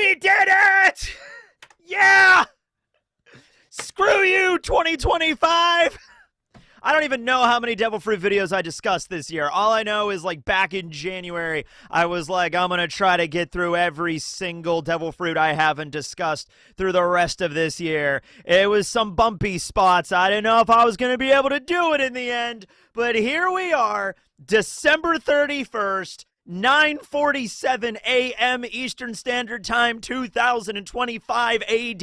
We did it! Yeah! Screw you, 2025! I don't even know how many devil fruit videos I discussed this year. All I know is, like, back in January, I was like, I'm gonna try to get through every single devil fruit I haven't discussed through the rest of this year. It was some bumpy spots. I didn't know if I was gonna be able to do it in the end, but here we are, December 31st, 9:47 a.m. Eastern Standard Time, 2025 AD,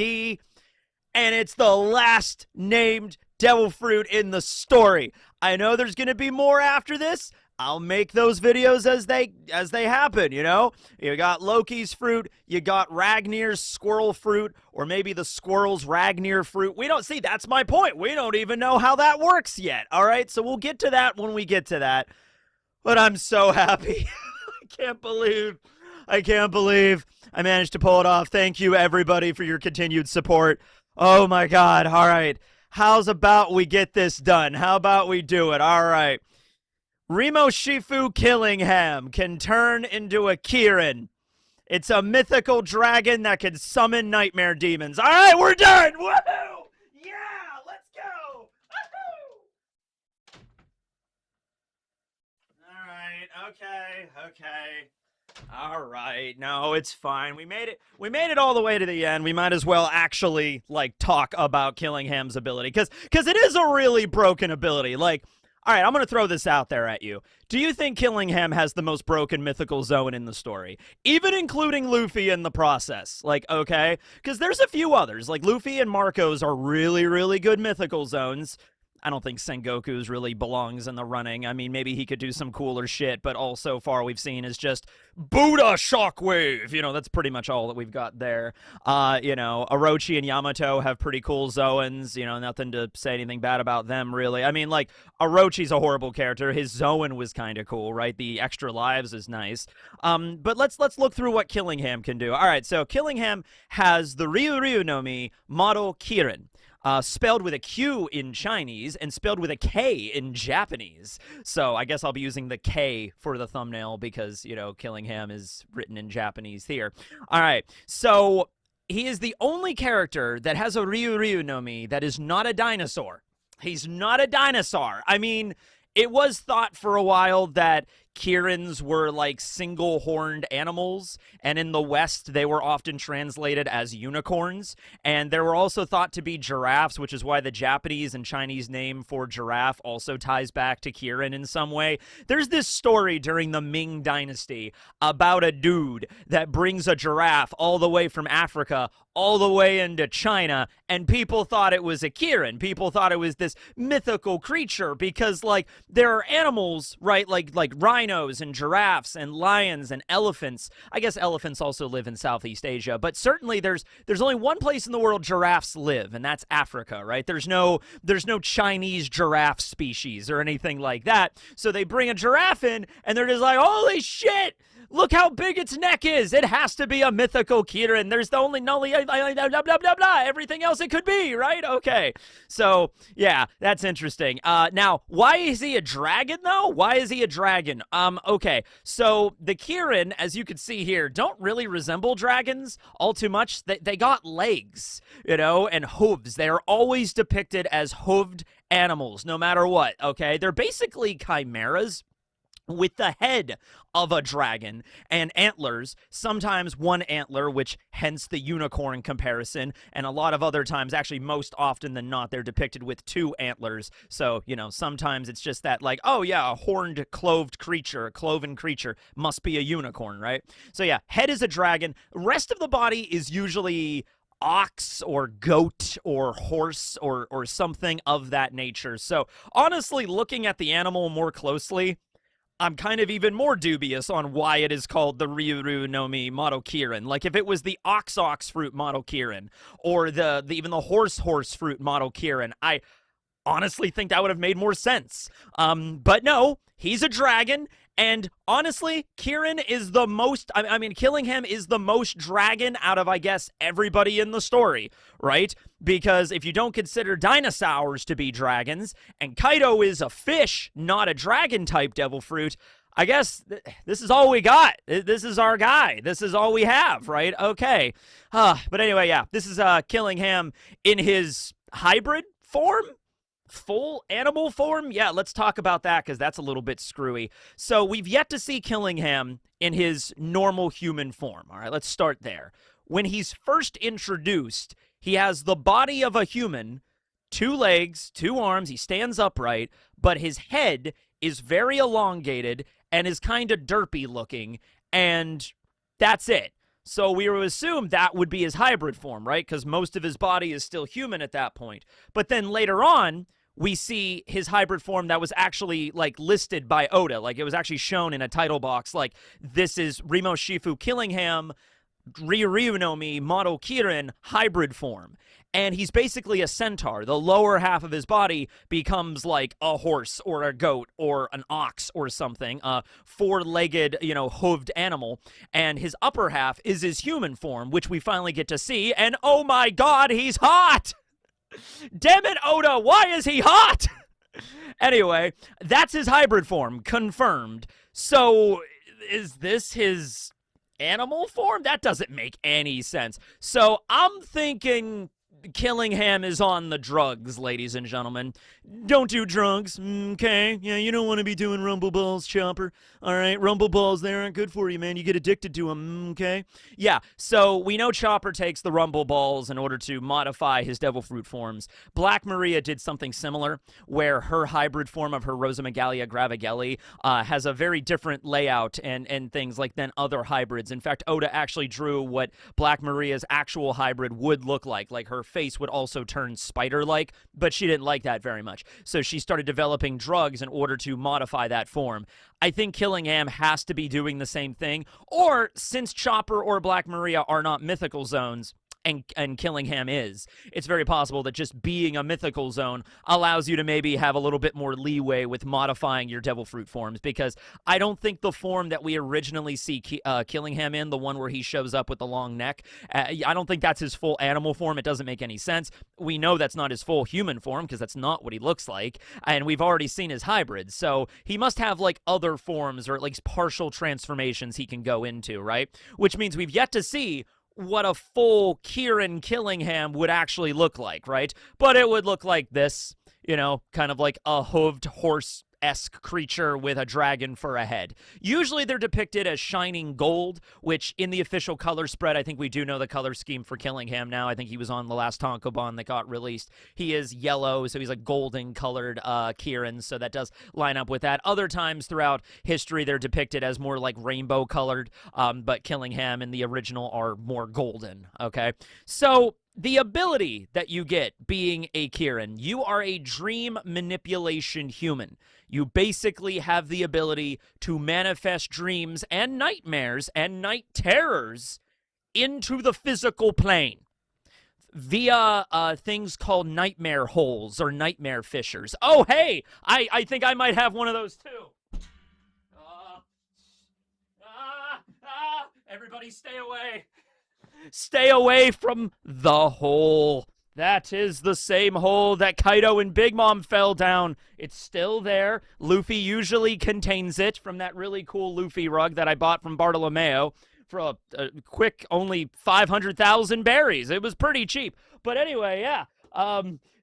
and it's the last named devil fruit in the story. I know there's going to be more after this. I'll make those videos as they happen, you know? You got Loki's fruit, you got Ragnir's squirrel fruit, or maybe the squirrel's Ragnir fruit. We don't see, that's my point. We don't even know how that works yet, all right? So we'll get to that when we get to that. But I'm so happy. I can't believe I managed to pull it off. Thank you, everybody, for your continued support. Oh, my God. All right. How's about we get this done? How about we do it? All right. Remo Shifu Killingham can turn into a Kirin. It's a mythical dragon that can summon nightmare demons. All right, we're done. Woohoo! Yeah, let's go. Woohoo! All right. Okay. All right. No, it's fine. We made it all the way to the end. We might as well actually, like, talk about Killingham's ability, because it is a really broken ability. Like, all right, I'm going to throw this out there at you. Do you think Killingham has the most broken mythical zone in the story? Even including Luffy in the process. Like, okay? Because there's a few others. Like, Luffy and Marco's are really, really good mythical zones. I don't think Sengoku's really belongs in the running. I mean, maybe he could do some cooler shit, but all so far we've seen is just Buddha Shockwave. You know, that's pretty much all that we've got there. You know, Orochi and Yamato have pretty cool Zoans. You know, nothing to say anything bad about them, really. I mean, like, Orochi's a horrible character. His Zoan was kind of cool, right? The extra lives is nice. But let's look through what Killingham can do. All right, so Killingham has the Ryu no Mi model Kirin. Spelled with a Q in Chinese and spelled with a K in Japanese. So I guess I'll be using the K for the thumbnail because, you know, Killingham is written in Japanese here. All right, so he is the only character that has a Ryu no Mi that is not a dinosaur. He's not a dinosaur. I mean, it was thought for a while that Kirins were like single-horned animals, and in the West they were often translated as unicorns, and there were also thought to be giraffes, which is why the Japanese and Chinese name for giraffe also ties back to Kirin in some way. There's this story during the Ming Dynasty about a dude that brings a giraffe all the way from Africa all the way into China, and people thought it was a Kirin. People thought it was this mythical creature because, like, there are animals, right, like rhinos and giraffes and lions and elephants. I guess elephants also live in Southeast Asia, but certainly there's only one place in the world giraffes live, and that's Africa, right? There's no Chinese giraffe species or anything like that. So they bring a giraffe in, and they're just like, holy shit! Look how big its neck is. It has to be a mythical Kirin. There's the only blah, blah, blah, blah, everything else it could be, right? Okay. So, yeah, that's interesting. Now, why is he a dragon, though? Why is he a dragon? Okay. So, the Kirin, as you can see here, don't really resemble dragons all too much. They got legs, you know, and hooves. They are always depicted as hooved animals, no matter what, okay? They're basically chimeras with the head of a dragon and antlers, sometimes one antler, which hence the unicorn comparison, and a lot of other times, actually most often than not, they're depicted with two antlers. So, you know, sometimes it's just that, like, oh yeah, a horned cloven creature must be a unicorn, right? So yeah, head is a dragon. Rest of the body is usually ox or goat or horse or something of that nature. So honestly, looking at the animal more closely, I'm kind of even more dubious on why it is called the Ryu no Mi model Kirin. Like, if it was the ox fruit model Kirin, or even the horse fruit model Kirin, I honestly think that would have made more sense. But no, he's a dragon, and honestly, Kirin is the most, I mean, Killingham is the most dragon out of, I guess, everybody in the story, right? Because if you don't consider dinosaurs to be dragons, and Kaido is a fish, not a dragon-type devil fruit, I guess this is all we got. This is our guy. This is all we have, right? Okay. But anyway, yeah, this is Killingham in his hybrid form. Full animal form? Yeah, let's talk about that because that's a little bit screwy. So we've yet to see Killingham in his normal human form. All right, let's start there. When he's first introduced, he has the body of a human, 2 legs, 2 arms, he stands upright, but his head is very elongated and is kind of derpy looking, and that's it. So we would assume that would be his hybrid form, right? Because most of his body is still human at that point. But then later on, we see his hybrid form that was actually, like, listed by Oda. Like, it was actually shown in a title box. Like, this is Rimo Shifu Killingham, Ryu no Mi, model Kirin, hybrid form. And he's basically a centaur. The lower half of his body becomes like a horse or a goat or an ox or something, a 4-legged, hooved animal. And his upper half is his human form, which we finally get to see. And oh my God, he's hot! Damn it, Oda, why is he hot? Anyway, that's his hybrid form, confirmed. So, is this his animal form? That doesn't make any sense. So, I'm thinking Killingham is on the drugs, ladies and gentlemen. Don't do drugs, okay? Yeah, you don't want to be doing rumble balls, Chopper. All right, rumble balls, they aren't good for you, man. You get addicted to them, okay? Yeah, so we know Chopper takes the rumble balls in order to modify his devil fruit forms. Black Maria did something similar, where her hybrid form of her Rosamagalia Gravigelli has a very different layout and things like than other hybrids. In fact, Oda actually drew what Black Maria's actual hybrid would look like her face would also turn spider-like, but she didn't like that very much. So she started developing drugs in order to modify that form. I think Killingham has to be doing the same thing, or since Chopper or Black Maria are not mythical zones, and Killingham is, it's very possible that just being a mythical zone allows you to maybe have a little bit more leeway with modifying your devil fruit forms, because I don't think the form that we originally see Killingham in, the one where he shows up with the long neck, I don't think that's his full animal form. It doesn't make any sense. We know that's not his full human form because that's not what he looks like, and we've already seen his hybrid, so he must have like other forms or at least partial transformations he can go into, right? Which means we've yet to see what a full Kirin Killingham would actually look like, right? But it would look like this, kind of like a hooved horse-esque creature with a dragon for a head. Usually they're depicted as shining gold, which in the official color spread, I think we do know the color scheme for Killingham now. I think he was on the last Tankobon that got released. He is yellow, so he's a golden-colored Kirin, so that does line up with that. Other times throughout history, they're depicted as more like rainbow-colored, but Killingham and the original are more golden, okay? So the ability that you get being a Kirin, you are a dream manipulation human. You basically have the ability to manifest dreams and nightmares and night terrors into the physical plane via things called nightmare holes or nightmare fissures. Oh, hey, I think I might have one of those too. Everybody stay away. Stay away from the hole. That is the same hole that Kaido and Big Mom fell down. It's still there. Luffy usually contains it from that really cool Luffy rug that I bought from Bartolomeo for a quick only 500,000 berries. It was pretty cheap. But anyway, yeah.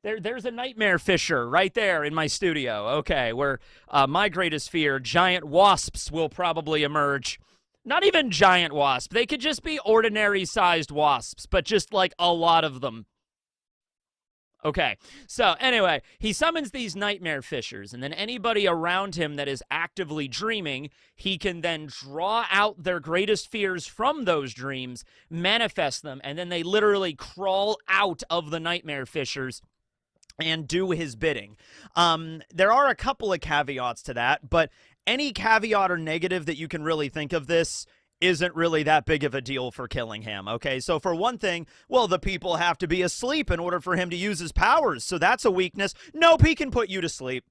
There's a nightmare fissure right there in my studio. Okay, where my greatest fear, giant wasps will probably emerge. Not even giant wasps. They could just be ordinary-sized wasps, but just, like, a lot of them. Okay, so anyway, he summons these nightmare fissures, and then anybody around him that is actively dreaming, he can then draw out their greatest fears from those dreams, manifest them, and then they literally crawl out of the nightmare fissures and do his bidding. There are a couple of caveats to that, but any caveat or negative that you can really think of this isn't really that big of a deal for Killingham, okay? So for one thing, well, the people have to be asleep in order for him to use his powers, so that's a weakness. Nope, he can put you to sleep.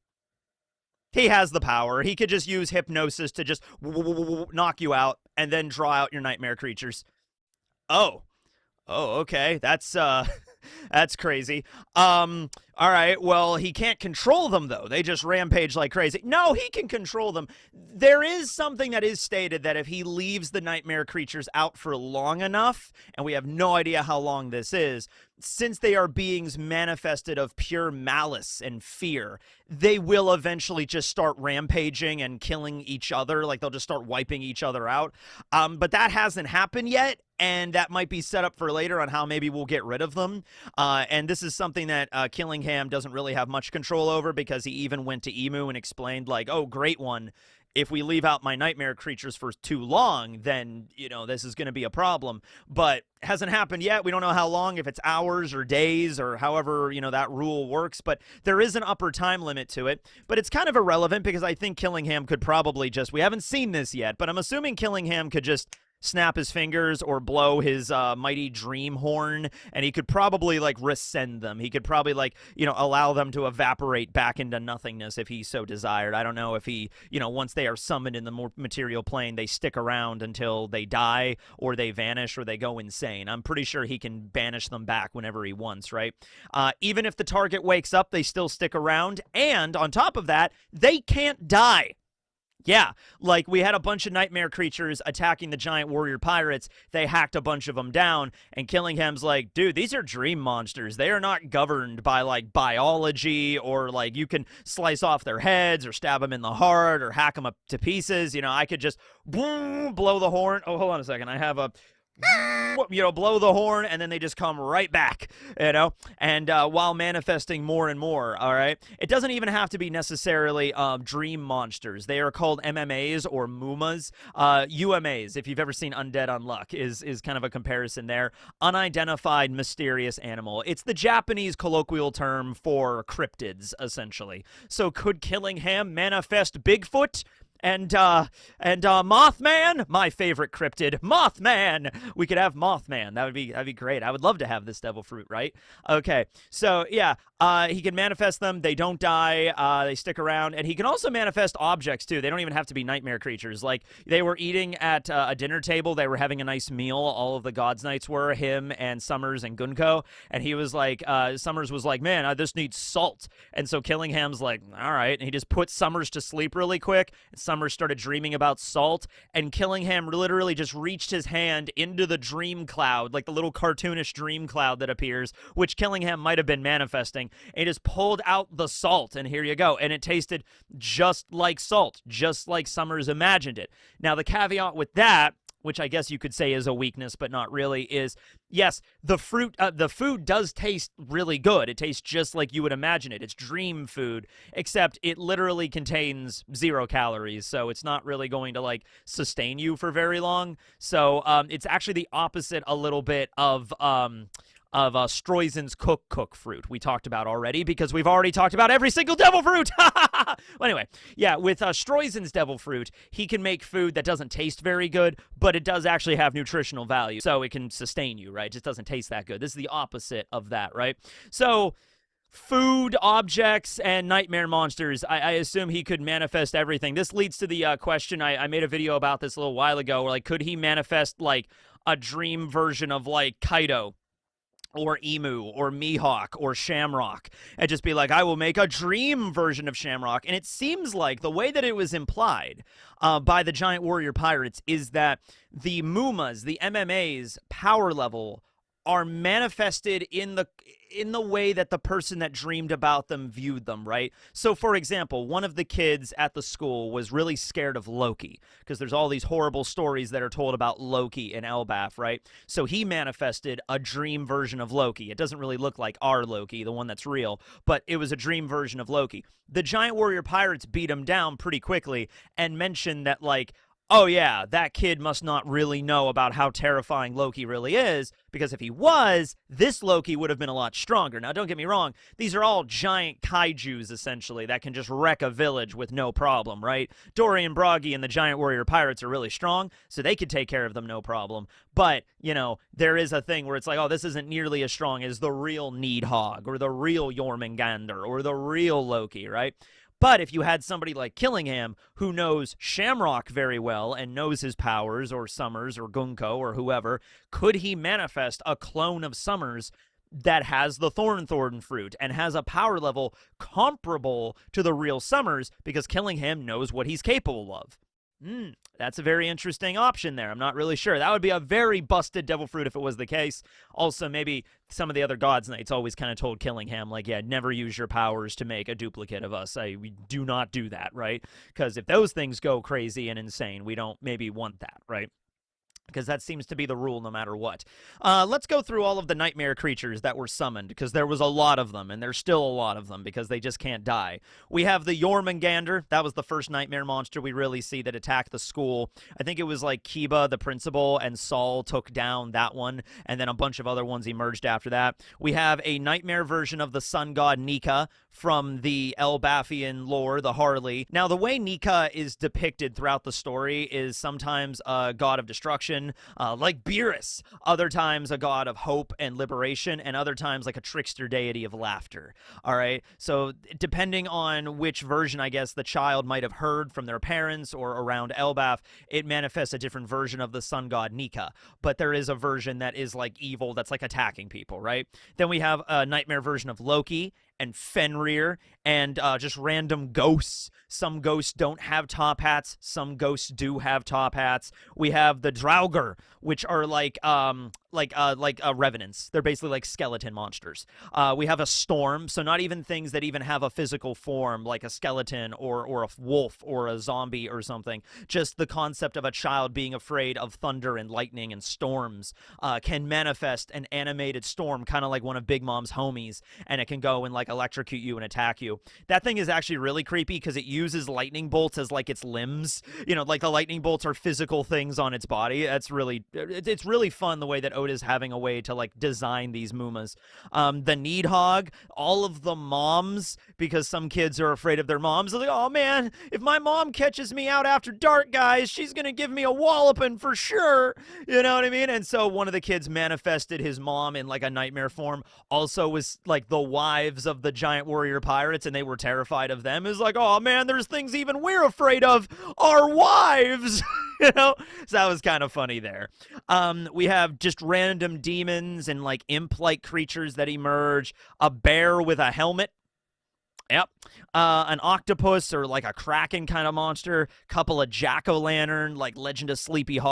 He has the power. He could just use hypnosis to just knock you out and then draw out your nightmare creatures. Oh, okay, that's That's crazy. All right. Well, he can't control them though. They just rampage like crazy. No, he can control them. There is something that is stated that if he leaves the nightmare creatures out for long enough, and we have no idea how long this is, since they are beings manifested of pure malice and fear, they will eventually just start rampaging and killing each other. Like they'll just start wiping each other out. But that hasn't happened yet. And that might be set up for later on how maybe we'll get rid of them. And this is something that Killingham doesn't really have much control over, because he even went to Emu and explained, like, oh, great one. If we leave out my nightmare creatures for too long, then, you know, this is going to be a problem. But it hasn't happened yet. We don't know how long, if it's hours or days or however, you know, that rule works. But there is an upper time limit to it. But it's kind of irrelevant, because I think Killingham could probably just, we haven't seen this yet, but I'm assuming Killingham could just snap his fingers or blow his mighty dream horn, and he could probably, like, rescind them. He could probably, like, you know, allow them to evaporate back into nothingness if he so desired. I don't know if he, you know, once they are summoned in the more material plane, they stick around until they die or they vanish or they go insane. I'm pretty sure he can banish them back whenever he wants, right? Even if the target wakes up, they still stick around, and on top of that, they can't die. Yeah, like we had a bunch of nightmare creatures attacking the giant warrior pirates. They hacked a bunch of them down, and Killingham's like, dude, these are dream monsters. They are not governed by, like, biology, or, like, you can slice off their heads or stab them in the heart or hack them up to pieces. You know, I could just blow the horn. Oh, hold on a second. I have a... you know, blow the horn, and then they just come right back, you know, and while manifesting more and more. All right, it doesn't even have to be necessarily dream monsters. They are called MMAs or Mumas. UMAs, if you've ever seen Undead Unluck, is kind of a comparison there. Unidentified mysterious animal. It's the Japanese colloquial term for cryptids, essentially. So could Killingham manifest Bigfoot? And Mothman, my favorite cryptid, Mothman. We could have Mothman. That'd be great. I would love to have this devil fruit, right? Okay, so yeah, he can manifest them. They don't die. They stick around, and he can also manifest objects too. They don't even have to be nightmare creatures. Like they were eating at a dinner table. They were having a nice meal. All of the God's Knights were, him and Summers and Gunko, and he was like, Summers was like, man, this needs salt. And so Killingham's like, all right, and he just put Summers to sleep really quick. And Summers started dreaming about salt, and Killingham literally just reached his hand into the dream cloud, like the little cartoonish dream cloud that appears, which Killingham might have been manifesting, and he just pulled out the salt, and here you go. And it tasted just like salt, just like Summers imagined it. Now, the caveat with that, which I guess you could say is a weakness, but not really, is, yes, the food does taste really good. It tastes just like you would imagine it. It's dream food, except it literally contains 0 calories, so it's not really going to, like, sustain you for very long. So it's actually the opposite a little bit of Streusen's cook fruit we talked about already, because we've already talked about every single devil fruit. Well, anyway, yeah, with Streusen's devil fruit, he can make food that doesn't taste very good, but it does actually have nutritional value, so it can sustain you, right? It just doesn't taste that good. This is the opposite of that, right? So food, objects, and nightmare monsters. I assume he could manifest everything. This leads to the question, I made a video about this a little while ago, where, like, could he manifest, like, a dream version of, like, Kaido, or Emu, or Mihawk, or Shamrock, and just be like, I will make a dream version of Shamrock. And it seems like the way that it was implied by the giant warrior pirates is that the Mumas, the MMAs power level, are manifested in the way that the person that dreamed about them viewed them, right? So, for example, one of the kids at the school was really scared of Loki, because there's all these horrible stories that are told about Loki in Elbaf, right? So he manifested a dream version of Loki. It doesn't really look like our Loki, the one that's real, but it was a dream version of Loki. The giant warrior pirates beat him down pretty quickly and mentioned that, like, oh yeah, that kid must not really know about how terrifying Loki really is, because if he was, this Loki would have been a lot stronger. Now, don't get me wrong, these are all giant kaijus, essentially, that can just wreck a village with no problem, right? Dorian Broggy and the giant warrior pirates are really strong, so they could take care of them no problem. But, you know, there is a thing where it's like, oh, this isn't nearly as strong as the real Needhog, or the real Jormungandr, or the real Loki, right? But if you had somebody like Killingham who knows Shamrock very well and knows his powers, or Summers or Gunko or whoever, could he manifest a clone of Summers that has the Thorn fruit and has a power level comparable to the real Summers because Killingham knows what he's capable of. That's a very interesting option there. I'm not really sure. That would be a very busted devil fruit if it was the case. Also, maybe some of the other Gods Knights always kind of told Killingham, like, yeah, never use your powers to make a duplicate of us. We do not do that, right? Because if those things go crazy and insane, we don't maybe want that, right? Because that seems to be the rule no matter what. Let's go through all of the nightmare creatures that were summoned, because there was a lot of them, and there's still a lot of them, because they just can't die. We have the Jormungandr. That was the first nightmare monster we really see that attacked the school. I think it was like Kiba, the principal, and Saul took down that one, and then a bunch of other ones emerged after that. We have a nightmare version of the sun god Nika from the Elbathian lore, the Harley. Now, the way Nika is depicted throughout the story is sometimes a god of destruction, like Beerus, other times a god of hope and liberation, and other times like a trickster deity of laughter. All right, so depending on which version, I guess, the child might have heard from their parents or around Elbath, it manifests a different version of the sun god Nika, but there is a version that is like evil, that's like attacking people, right? Then we have a nightmare version of Loki and Fenrir, and just random ghosts. Some ghosts don't have top hats. Some ghosts do have top hats. We have the Draugr, which are like revenants. They're basically like skeleton monsters. We have a Storm, so not even things that even have a physical form, like a skeleton or a wolf or a zombie or something. Just the concept of a child being afraid of thunder and lightning and storms can manifest an animated storm, kind of like one of Big Mom's homies, and it can go and like electrocute you and attack you. That thing is actually really creepy because it uses lightning bolts as like its limbs. You know, like the lightning bolts are physical things on its body. It's really fun the way that Oda's having a way to like design these Mumas. The Needhog, all of the moms, because some kids are afraid of their moms. They're like, oh man, if my mom catches me out after dark, guys, she's gonna give me a walloping for sure. You know what I mean? And so one of the kids manifested his mom in like a nightmare form. Also was like the wives of the giant warrior pirates, and they were terrified of them. It's like, oh man, there's things even we're afraid of, our wives. You know, so that was kind of funny there. We have just random demons and like imp-like creatures that emerge. A bear with a helmet. Yep. An octopus or like a kraken kind of monster. Couple of jack-o'-lantern, like Legend of Sleepy Hollow,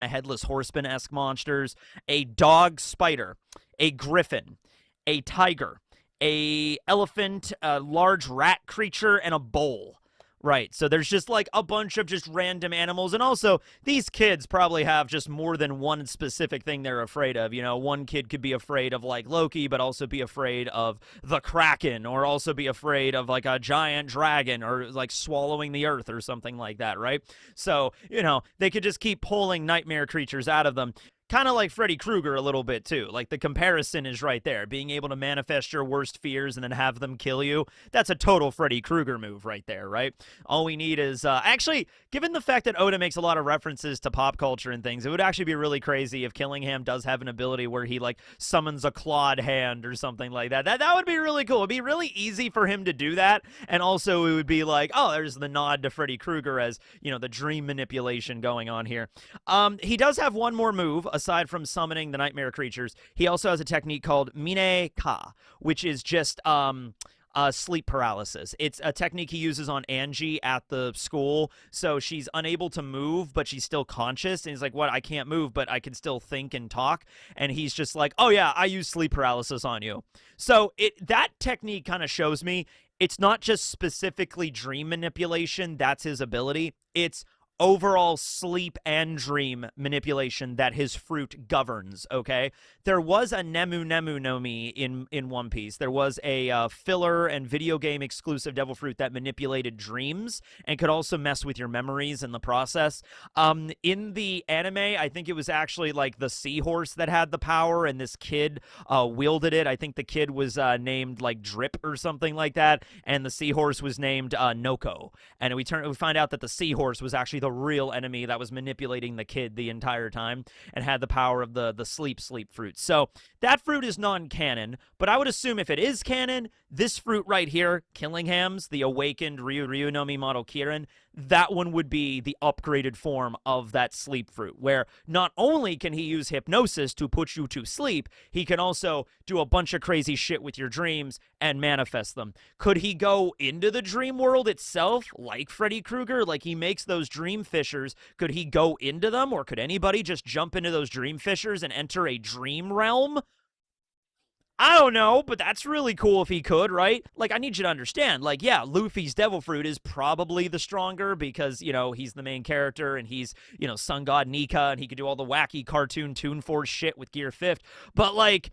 a headless horseman-esque monsters. A dog spider. A griffin. A tiger. A elephant, a large rat creature, and a bull. Right, so there's just like a bunch of just random animals, and also these kids probably have just more than one specific thing they're afraid of. You know, one kid could be afraid of like Loki, but also be afraid of the Kraken, or also be afraid of like a giant dragon, or like swallowing the earth or something like that, right? So, you know, they could just keep pulling nightmare creatures out of them. Kind of like Freddy Krueger a little bit, too. Like, the comparison is right there. Being able to manifest your worst fears and then have them kill you, that's a total Freddy Krueger move right there, right? All we need is... actually, given the fact that Oda makes a lot of references to pop culture and things, it would actually be really crazy if Killingham does have an ability where he, like, summons a clawed hand or something like that. That would be really cool. It'd be really easy for him to do that, and also it would be like, oh, there's the nod to Freddy Krueger as, you know, the dream manipulation going on here. He does have one more move, aside from summoning the nightmare creatures. He also has a technique called Mine Ka, which is just sleep paralysis. It's a technique he uses on Angie at the school, so she's unable to move, but she's still conscious, and he's like, what, I can't move, but I can still think and talk, and he's just like, oh yeah, I use sleep paralysis on you. So that technique kind of shows me it's not just specifically dream manipulation, that's his ability, it's overall sleep and dream manipulation that his fruit governs, okay? There was a Nemu Nemu no Mi in One Piece. There was a filler and video game exclusive devil fruit that manipulated dreams and could also mess with your memories in the process. In the anime, I think it was actually like the seahorse that had the power, and this kid wielded it. I think the kid was named like Drip or something like that, and the seahorse was named Noko. And we find out that the seahorse was actually the real enemy that was manipulating the kid the entire time and had the power of the sleep fruit. So that fruit is non-canon, but I would assume if it is canon, this fruit right here, Killingham's, the awakened Ryu no Mi model Kirin, that one would be the upgraded form of that sleep fruit, where not only can he use hypnosis to put you to sleep, he can also do a bunch of crazy shit with your dreams and manifest them. Could he go into the dream world itself, like Freddy Krueger? Like, he makes those dream fissures. Could he go into them, or could anybody just jump into those dream fissures and enter a dream realm? I don't know, but that's really cool if he could, right? Like, I need you to understand, like, yeah, Luffy's Devil Fruit is probably the stronger because, you know, he's the main character and he's, you know, Sun God Nika, and he could do all the wacky cartoon Toon Force shit with Gear 5th. But, like,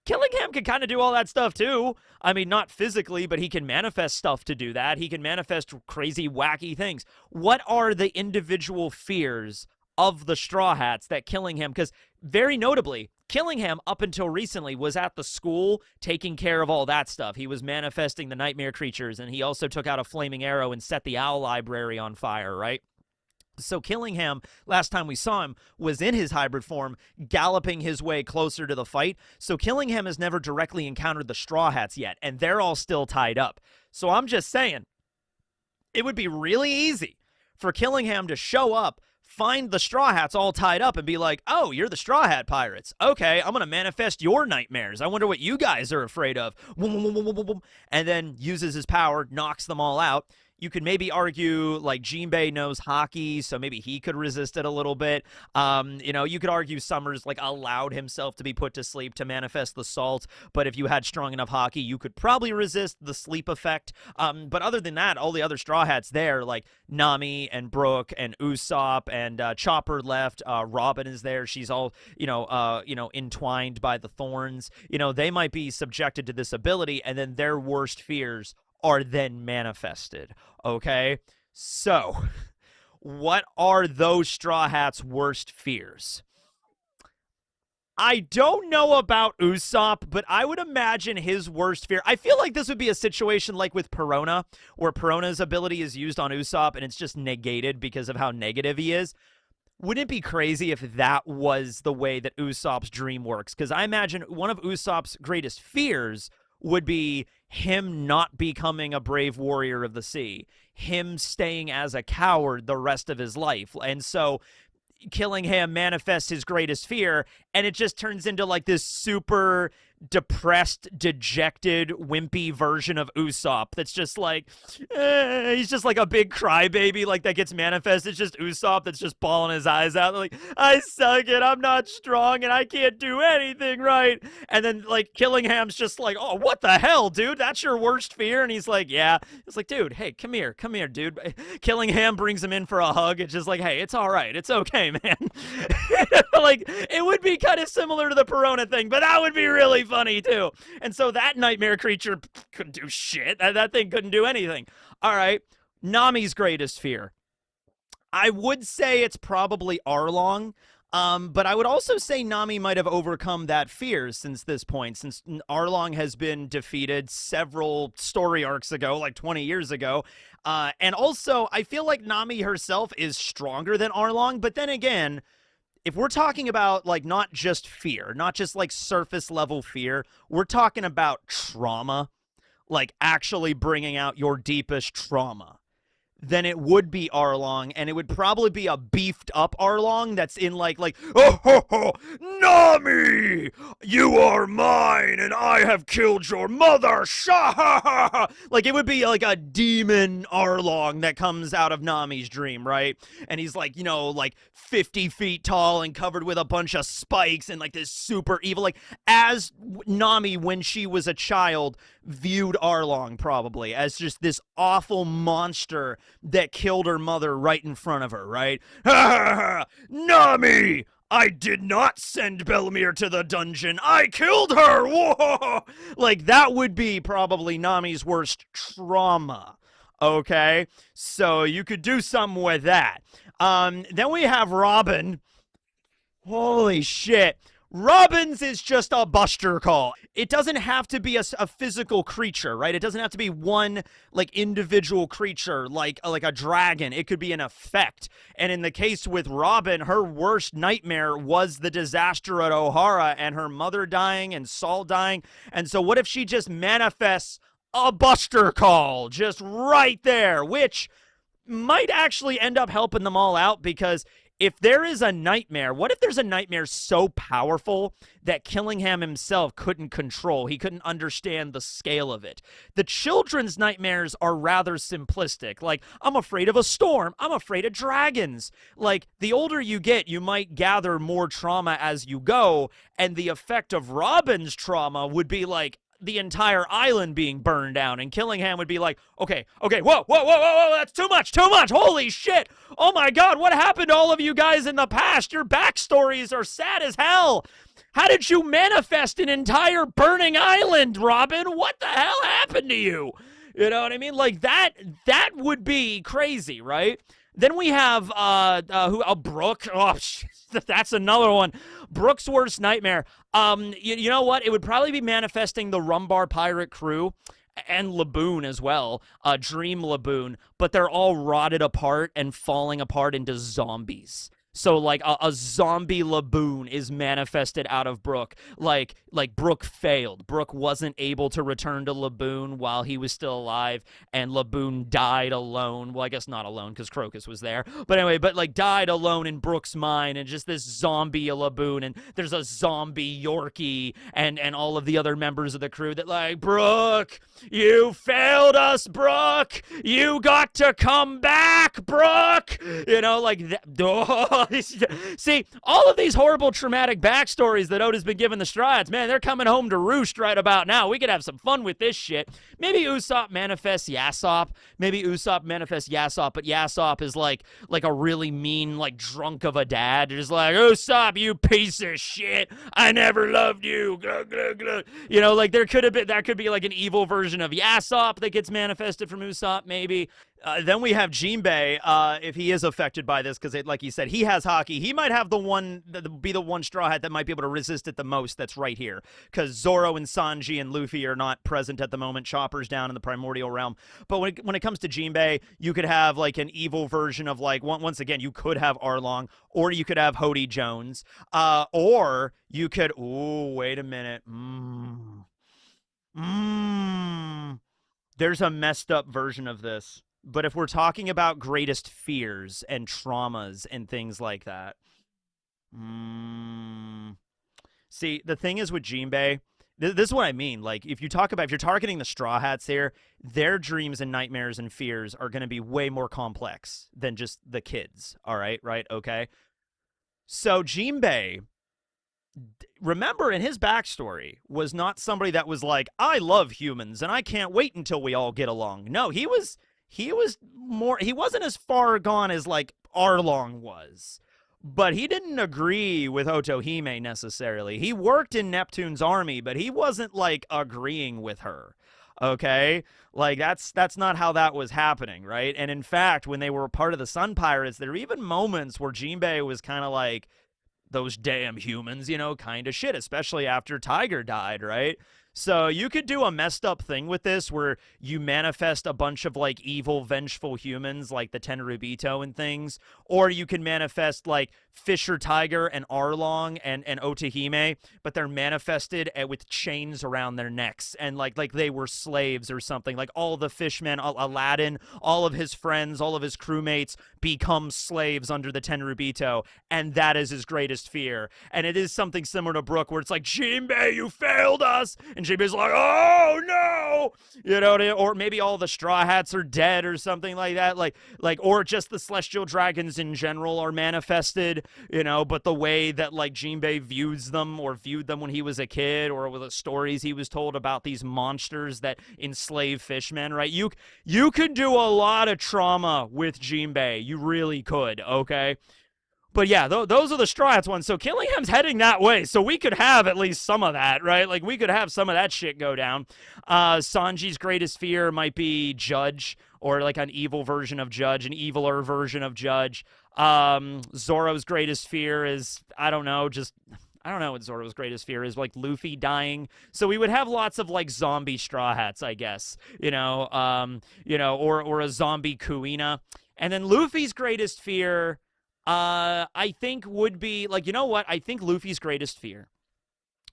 Killingham can kind of do all that stuff too. I mean, not physically, but he can manifest stuff to do that. He can manifest crazy, wacky things. What are the individual fears of the Straw Hats that Killingham, because very notably, Killingham, up until recently, was at the school taking care of all that stuff. He was manifesting the nightmare creatures, and he also took out a flaming arrow and set the owl library on fire, right? So Killingham, last time we saw him, was in his hybrid form, galloping his way closer to the fight. So Killingham has never directly encountered the Straw Hats yet, and they're all still tied up. So I'm just saying, it would be really easy for Killingham to show up, find the Straw Hats all tied up, and be like, oh, you're the Straw Hat Pirates. Okay, I'm going to manifest your nightmares. I wonder what you guys are afraid of. And then uses his power, knocks them all out. You could maybe argue, like, Jinbei knows hockey, so maybe he could resist it a little bit. You know, you could argue Summers, like, allowed himself to be put to sleep to manifest the salt, but if you had strong enough hockey, you could probably resist the sleep effect. But other than that, all the other Straw Hats there, like Nami and Brooke and Usopp and Chopper left, Robin is there. She's all, entwined by the thorns. You know, they might be subjected to this ability, and then their worst fears are then manifested, okay? So, what are those Straw Hats' worst fears? I don't know about Usopp, but I would imagine his worst fear. I feel like this would be a situation like with Perona, where Perona's ability is used on Usopp and it's just negated because of how negative he is. Wouldn't it be crazy if that was the way that Usopp's dream works? Because I imagine one of Usopp's greatest fears would be him not becoming a brave warrior of the sea, him staying as a coward the rest of his life. And so Killingham manifests his greatest fear, and it just turns into like this super depressed, dejected, wimpy version of Usopp that's just like, he's just like a big crybaby, like, that gets manifested. It's just Usopp that's just bawling his eyes out, like, I suck it, I'm not strong, and I can't do anything right. And then, like, Killingham's just like, oh, what the hell, dude? That's your worst fear? And he's like, yeah. It's like, dude, hey, come here, dude. Killingham brings him in for a hug. It's just like, hey, it's all right. It's okay, man. Like, it would be kind of similar to the Perona thing, but that would be really funny too. And so that nightmare creature couldn't do shit. That thing couldn't do anything. All right, Nami's greatest fear, I would say it's probably Arlong. But I would also say Nami might have overcome that fear since this point, since Arlong has been defeated several story arcs ago, like 20 years ago. And also, I feel like Nami herself is stronger than Arlong, but then again, if we're talking about, like, not just fear, not just, like, surface level fear, we're talking about trauma, like, actually bringing out your deepest trauma, then it would be Arlong, and it would probably be a beefed up Arlong that's in like, oh ho ho, Nami, you are mine, and I have killed your mother, sha ha ha ha. Like, it would be like a demon Arlong that comes out of Nami's dream, right? And he's like, like 50 feet tall and covered with a bunch of spikes and like this super evil, like, as Nami, when she was a child, viewed Arlong probably as just this awful monster that killed her mother right in front of her, right? Ha ha ha! Nami! I did not send Belmir to the dungeon. I killed her! Whoa! Like, that would be probably Nami's worst trauma. Okay? So you could do something with that. Then we have Robin. Holy shit. Robin's is just a buster call. It doesn't have to be a physical creature, right? It doesn't have to be one, like, individual creature, like a dragon. It could be an effect. And in the case with Robin, her worst nightmare was the disaster at O'Hara and her mother dying and Saul dying. And so what if she just manifests a buster call just right there, which might actually end up helping them all out, because if there is a nightmare, what if there's a nightmare so powerful that Killingham himself couldn't control? He couldn't understand the scale of it. The children's nightmares are rather simplistic. Like, I'm afraid of a storm. I'm afraid of dragons. Like, the older you get, you might gather more trauma as you go, and the effect of Robin's trauma would be like, the entire island being burned down, and Killingham would be like, okay, whoa, that's too much, holy shit, oh my god, what happened to all of you guys in the past? Your backstories are sad as hell. How did you manifest an entire burning island, Robin? What the hell happened to you? You know what I mean? Like, that would be crazy, right? Then we have Brooke. Oh, that's another one. Brooke's worst nightmare. You know what? It would probably be manifesting the Rumbar pirate crew and Laboon as well. Dream Laboon, but they're all rotted apart and falling apart into zombies. So, like, a zombie Laboon is manifested out of Brooke. Like Brooke failed. Brooke wasn't able to return to Laboon while he was still alive, and Laboon died alone. Well, I guess not alone, because Crocus was there. But anyway, like, died alone in Brooke's mind, and just this zombie Laboon, and there's a zombie Yorkie, and all of the other members of the crew that, like, Brooke, you failed us, Brooke! You got to come back, Brooke! You know, like, that. Oh, see, all of these horrible traumatic backstories that Oda's been giving the Straw Hats, man, they're coming home to roost right about now. We could have some fun with this shit. Maybe Usopp manifests Yasopp. Maybe Usopp manifests Yasopp, but Yasopp is like a really mean, like, drunk of a dad. Just like, Usopp, you piece of shit. I never loved you. Glug, glug, glug. You know, like, that could be like an evil version of Yasopp that gets manifested from Usopp, maybe. Then we have Jinbei, if he is affected by this, because, like he said, he has hockey. He might have the one Straw Hat that might be able to resist it the most. That's right here, because Zoro and Sanji and Luffy are not present at the moment. Chopper's down in the primordial realm. But when it comes to Jinbei, you could have, like, an evil version of, like, once again, you could have Arlong, or you could have Hody Jones, or you could, ooh, wait a minute, there's a messed up version of this. But if we're talking about greatest fears and traumas and things like that, see, the thing is with Jinbei, this is what I mean. Like, if you're targeting the Straw Hats here, their dreams and nightmares and fears are going to be way more complex than just the kids. All right, okay. So Jinbei, remember, in his backstory, was not somebody that was like, I love humans and I can't wait until we all get along. No, he wasn't as far gone as, like, Arlong was. But he didn't agree with Otohime necessarily. He worked in Neptune's army, but he wasn't, like, agreeing with her. Okay? Like, that's not how that was happening, right? And in fact, when they were part of the Sun Pirates, there were even moments where Jinbei was kind of like, those damn humans, you know, kind of shit, especially after Tiger died, right? So you could do a messed up thing with this where you manifest a bunch of, like, evil, vengeful humans like the Tenryubito and things, or you can manifest, like, Fisher Tiger and Arlong and Otohime, but they're manifested with chains around their necks and like they were slaves or something. Like, all the fishmen, Aladdin, all of his friends, all of his crewmates become slaves under the Tenryubito, and that is his greatest fear. And it is something similar to Brook, where it's like, Jinbei, you failed us, and Jinbei's like, oh no, you know, or maybe all the Straw Hats are dead or something like that, like, or just the Celestial Dragons in general are manifested, you know, but the way that, like, Jinbei views them, or viewed them when he was a kid, or with the stories he was told about these monsters that enslave fishmen, right? You could do a lot of trauma with Jinbei. You really could, okay? But yeah, those are the Straw Hats ones. So Killingham's heading that way, so we could have at least some of that, right? Like, we could have some of that shit go down. Sanji's greatest fear might be Judge, or like an evil version of Judge, an eviler version of Judge. Zoro's greatest fear is, I don't know what Zoro's greatest fear is, like Luffy dying. So we would have lots of, like, zombie Straw Hats, I guess, you know, or a zombie Kuina. And then Luffy's greatest fear, I think would be, like, you know what? I think Luffy's greatest fear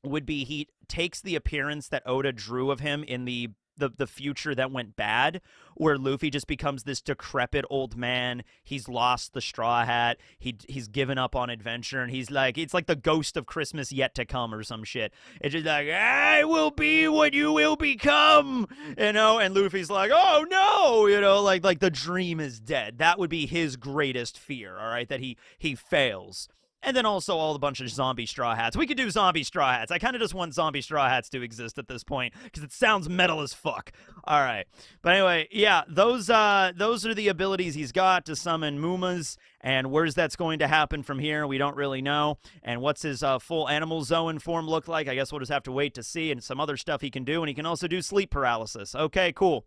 would be he takes the appearance that Oda drew of him in the the future that went bad, where Luffy just becomes this decrepit old man. He's lost the straw hat. He's given up on adventure, and he's like, it's like the ghost of Christmas yet to come or some shit. It's just like, I will be what you will become, you know. And Luffy's like, oh no, you know, like the dream is dead. That would be his greatest fear. All right, that he fails. And then also all the bunch of zombie straw hats. We could do zombie straw hats. I kind of just want zombie straw hats to exist at this point because it sounds metal as fuck. All right. But anyway, yeah, those are the abilities he's got to summon Mumas. And where's that's going to happen from here, we don't really know. And what's his full Animal Zoan form look like? I guess we'll just have to wait to see. And some other stuff he can do. And he can also do sleep paralysis. Okay, cool.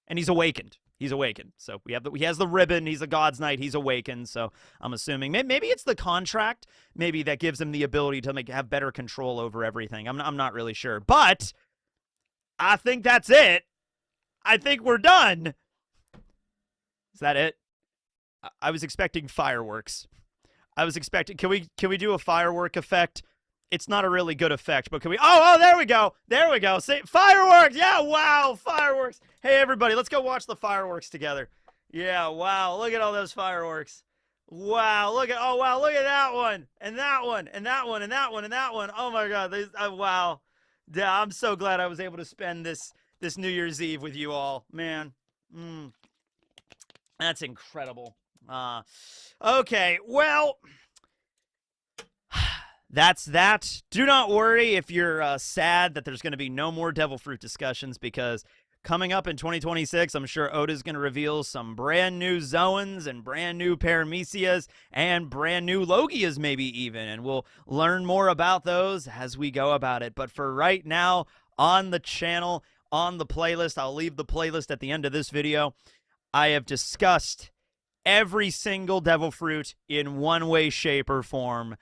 And he's awakened. He's awakened. So he has the ribbon. He's a God's Knight. He's awakened. So I'm assuming maybe it's the contract. Maybe that gives him the ability to have better control over everything. I'm not really sure. But I think that's it. I think we're done. Is that it? I was expecting fireworks. I was expecting. Can we do a firework effect? It's not a really good effect, but can we? Oh, there we go. There we go. See, fireworks. Yeah, wow, fireworks. Hey, everybody, let's go watch the fireworks together. Yeah, wow, look at all those fireworks. Wow, look at that one, and that one, and that one, and that one, and that one. Oh my God, wow. Yeah, I'm so glad I was able to spend this New Year's Eve with you all, man. That's incredible. Okay, well. That's that. Do not worry if you're sad that there's going to be no more Devil Fruit discussions, because coming up in 2026, I'm sure Oda's going to reveal some brand new Zoans and brand new Paramecias and brand new Logias maybe even, and we'll learn more about those as we go about it. But for right now, on the channel, on the playlist, I'll leave the playlist at the end of this video, I have discussed every single Devil Fruit in one way, shape, or form.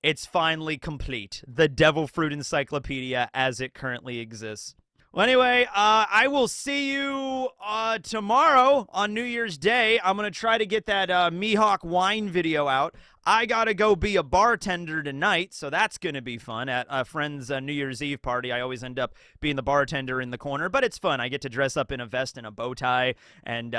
It's finally complete. The Devil Fruit Encyclopedia as it currently exists. Well, anyway, I will see you tomorrow on New Year's Day. I'm going to try to get that Mihawk wine video out. I got to go be a bartender tonight, so that's going to be fun at a friend's New Year's Eve party. I always end up being the bartender in the corner, but it's fun. I get to dress up in a vest and a bow tie and,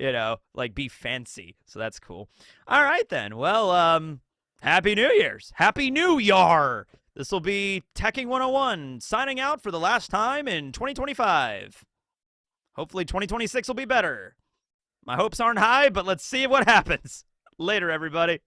you know, like be fancy, so that's cool. All right, then. Well, Happy New Year's. Happy New Yar. This will be Teching 101 signing out for the last time in 2025. Hopefully 2026 will be better. My hopes aren't high, but let's see what happens. Later, everybody.